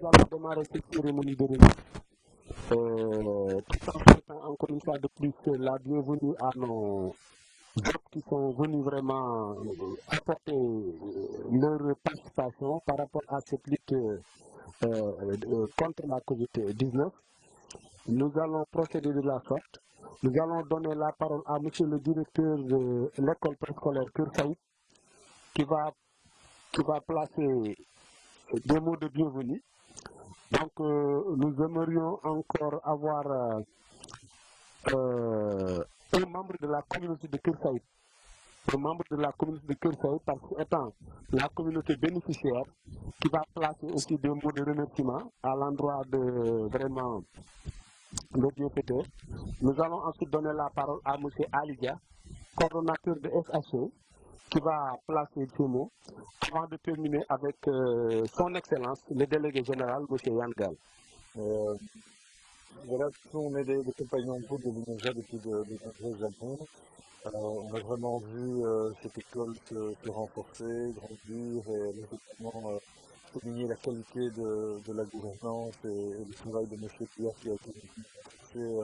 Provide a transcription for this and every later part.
allons démarrer cette cérémonie de remise. Tout en souhaitant encore une fois de plus la bienvenue à nos groupes qui sont venus vraiment apporter leur participation par rapport à cette lutte contre la COVID-19. Nous allons procéder de la sorte. Nous allons donner la parole à monsieur le directeur de l'école préscolaire Kër Saïd qui va placer des mots de bienvenue. Donc, nous aimerions encore avoir un membre de la communauté de Kër Saïd. Un membre de la communauté de Kër Saïd, parce qu'étant la communauté bénéficiaire, qui va placer aussi des mots de remerciement à l'endroit de vraiment le bienfaiteur. Nous allons ensuite donner la parole à M. Alidia, coordonnateur de SHE, qui va placer ces mots avant de terminer avec son excellence, le délégué général, M. Yangal. Voilà, on est des compagnons de groupe de l'INEFJA depuis de nombreuses années. On a vraiment vu cette école se renforcer, grandir et effectivement souligner la qualité de la gouvernance et du travail de M. Pierre qui a été fait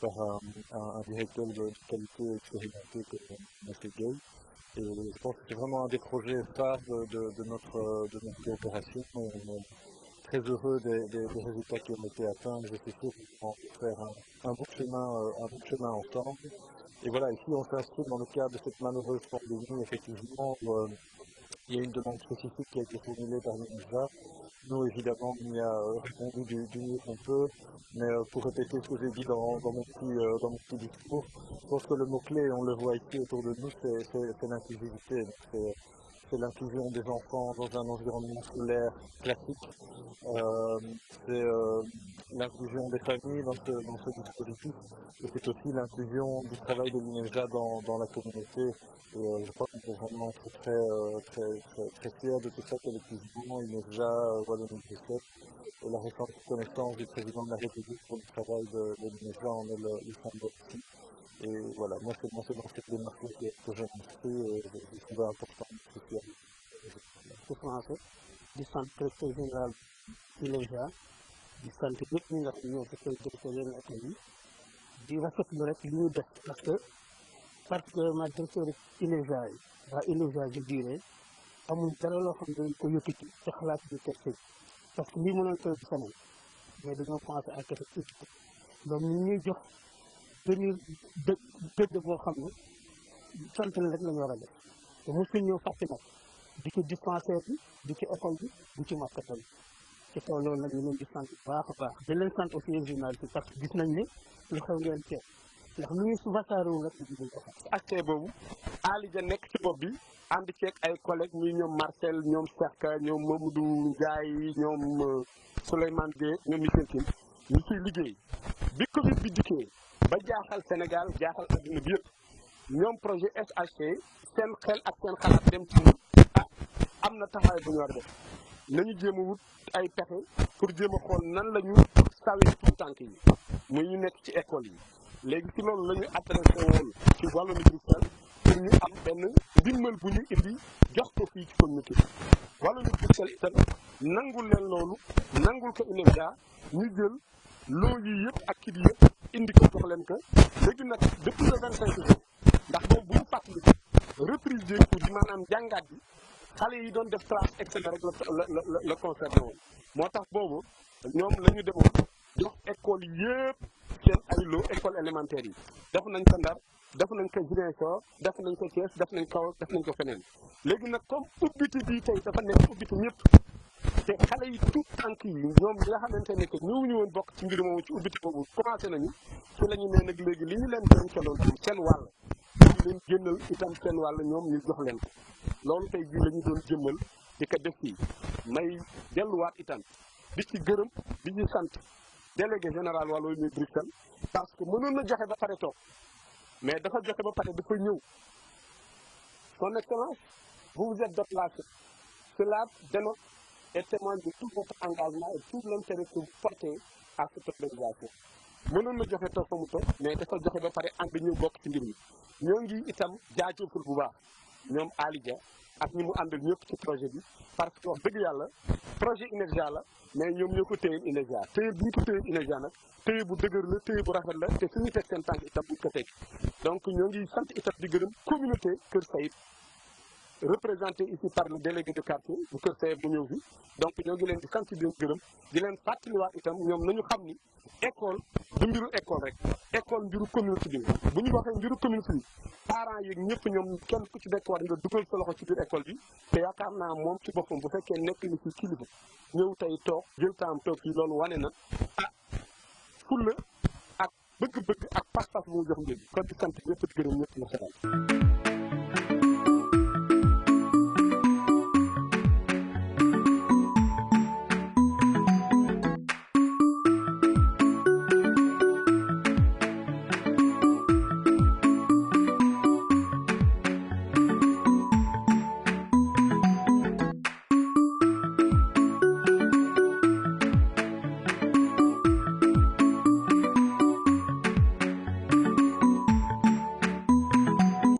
par un directeur de qualité expérimenté comme M. Gay. Et je pense que c'est vraiment un des projets phares de notre coopération. On est très heureux des résultats qui ont été atteints. Je suis sûr qu'on va faire un bon chemin ensemble. Et voilà, ici on s'inscrit dans le cadre de cette malheureuse pandémie, effectivement, où il y a une demande spécifique qui a été formulée par l'INEFJA. Nous, évidemment, on y a répondu du mieux qu'on peut, mais pour répéter ce que j'ai dit dans mon petit discours, je pense que le mot-clé, on le voit ici autour de nous, c'est l'inclusivité. C'est l'inclusion des enfants dans un environnement scolaire classique, c'est l'inclusion des familles dans ce dispositif, et c'est aussi l'inclusion du travail de l'INEFJA dans la communauté. Et je crois qu'on peut vraiment être très fiers de tout ça collectivement, l'INEFJA, Wallonie-Bruxelles, et la récente reconnaissance du président de la République pour le travail de l'INEFJA en est le symbole aussi. Et voilà, moi c'est dans cette démarche que j'ai inscrit et je trouvais important de faire. C'est français, du centre directeur général INEFJA, du centre ñëpp ñi nga xam ñoo fekkee directeur yenn école yi di rafetlu rek li ñu def parce que ma directeur INEFJA yi waa INEFJA je dirais amul dara loo xam ne dañ ko yëkkati ci xalaat bi teg parce que lii mënoon koy feneen mais dañoo commencé à kese équité donc ñu ñuy jox tenir dëgg boo xam ne sant la rek la ñu war a def te mosuñ ñëw fàtte nag di ci dispensaire bi di ci école bi di ci marketing bi ci kaw loolu nag ñu leen di sant bu baax a baax di leen sant aussi journaliste parce que gis nañ ne lu xew ngeen ceeb ndax lu ñu wasaarewu rek di ko xam aspect boobu Alidia nekk ci bopp bi ànd ceeg ay collègues ñi ñoom Marcel ñoom Cheikh ñoom Mamadou Ndiaye ñoom Souleymane Gueye ñoom Michel Tine ñu ciy liggéey bi Covid bi dikkee ba jaaxal Sénégal jaaxal adduna bi yëpp ñoom projet SHE seen xel ak seen xalaat dem ci am na taxawaay bu ñu war a def nañu jéem a wut ay pexe pour jéem a xool nan la ñu sawee tout tànk yi muy ñu nekk ci école yi léegi ci loolu la ñu adressé woon ci Wallonie-Bruxelles pour ñu am benn ndimbal bu ñu indi jox ko fii ci communauté Wallonie-Bruxelles itam nangul leen loolu nangul ko INEFJA ñu jël loo yi yëpp ak kit yëpp indi ko jox leen ko léegi nag depuis le 25 jours ndax boobu bu ñu fàttali reprise des cours bi maanaam jàngaat bi xale yi doon def classe externe rek la concerné woon moo tax boobu ñoom la ñu demoon jox école yëpp seen ay loo école élémentaire yi def nañ ko Ndar def nañ ko Ziguinchor def nañ ko Thiès def nañ ko def nañ ko feneen léegi nag comme ubbite bii tey dafa nekk ubbite ñëpp te xale yi tout tànk yi ñoom ñi nga xamante ne que ñëwuñu woon bokk ci mbir moomu ci ubbite boobu commencé nañu ci la ñu nee nag léegi li ñu leen dencaloon seen wàll ñu leen génnal itam seen wàll ñoom ñu jox leen ko loolu tey jii la ñu doon jëmmal di ko def fii may delluwaat itam di ci gërëm di ci sant délégué général Wallonie-Bruxelles parce que mënoon na joxe ba pare toog mais dafa joxe ba pare dafa ñëw son excellence vous vous êtes déplacé cela dénote et témoigne de tout votre engagement et tout l'intérêt que vous portez à cette organisation mënoon na joxe toog fa mu toog mais dafa joxe ba pare ànd ñëw bokk ci mbir mi ñoo ngi itam jaajëfal bu baax ñoom Alidia ak ñi mu àndal ñëpp ci projet bi parce que wax dëgg yàlla projet INEFJA la mais ñoom ñoo ko téyel INEFJA téye bu ñu ko téyel INEFJA nag téye bu dëgër la téye bu rafet la te suñu teg seen tànk itam buñ ko teg donc ñoo ngi sant itam di gërëm communauté Kër Sayib représenté ici par le délégué de quartier bu Kër Sayib mu ñëw fi donc ñoo ngi leen di sant di leen gërëm di leen fàttaliwaat itam ñoom nañu xam ni école du mbiru école rek école mbiru communauté bi bu ñu waxee mbiru communauté bi parents yeeg ñëpp ñoom kenn ku ci nekk war nga dugal sa loxo ci biir école bi te yaakaar naa moom ci boppam bu fekkee nekk ni ci kilifa ñëw tey toog jël temps toog fii loolu wane na fulla ak bëgg-bëgg ak pas-pas bu mu jox mbir kon di sant ñëpp di gërëm ñëpp na